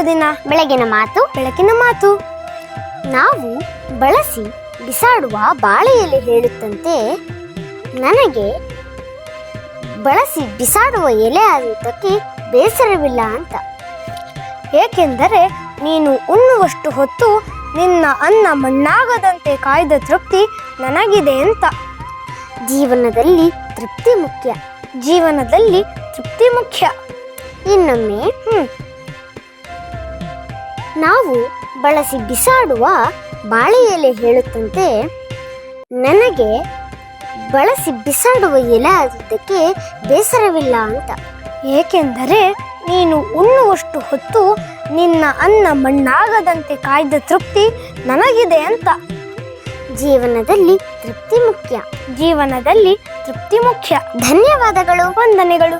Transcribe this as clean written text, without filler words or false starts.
ದಿನ. ಬೆಳಗಿನ ಮಾತು. ಬೆಳಕಿನ ಮಾತು. ನಾವು ಬಳಸಿ ಬಿಸಾಡುವ ಬಾಳೆ ಎಲೆ ಹೇಳುತ್ತಂತೆ, ನನಗೆ ಬಳಸಿ ಬಿಸಾಡುವ ಎಲೆ ಆದುದಕ್ಕೆ ಬೇಸರವಿಲ್ಲ ಅಂತ. ಏಕೆಂದರೆ ನೀನು ಉಣ್ಣುವಷ್ಟು ಹೊತ್ತು ನಿನ್ನ ಅನ್ನ ಮಣ್ಣಾಗದಂತೆ ಕಾಯ್ದ ತೃಪ್ತಿ ನನಗಿದೆ ಅಂತ. ಜೀವನದಲ್ಲಿ ತೃಪ್ತಿ ಮುಖ್ಯ. ಜೀವನದಲ್ಲಿ ತೃಪ್ತಿ ಮುಖ್ಯ. ಇನ್ನೊಮ್ಮೆ ನಾವು ಬಳಸಿ ಬಿಸಾಡುವ ಬಾಳೆ ಎಲೆ ಹೇಳುತ್ತಂತೆ, ನನಗೆ ಬಳಸಿ ಬಿಸಾಡುವ ಎಲೆ ಆದದ್ದಕ್ಕೆ ಬೇಸರವಿಲ್ಲ ಅಂತ. ಏಕೆಂದರೆ ನೀನು ಉಣ್ಣುವಷ್ಟು ಹೊತ್ತು ನಿನ್ನ ಅನ್ನ ಮಣ್ಣಾಗದಂತೆ ಕಾಯ್ದ ತೃಪ್ತಿ ನನಗಿದೆ ಅಂತ. ಜೀವನದಲ್ಲಿ ತೃಪ್ತಿ ಮುಖ್ಯ. ಜೀವನದಲ್ಲಿ ತೃಪ್ತಿ ಮುಖ್ಯ. ಧನ್ಯವಾದಗಳು. ವಂದನೆಗಳು.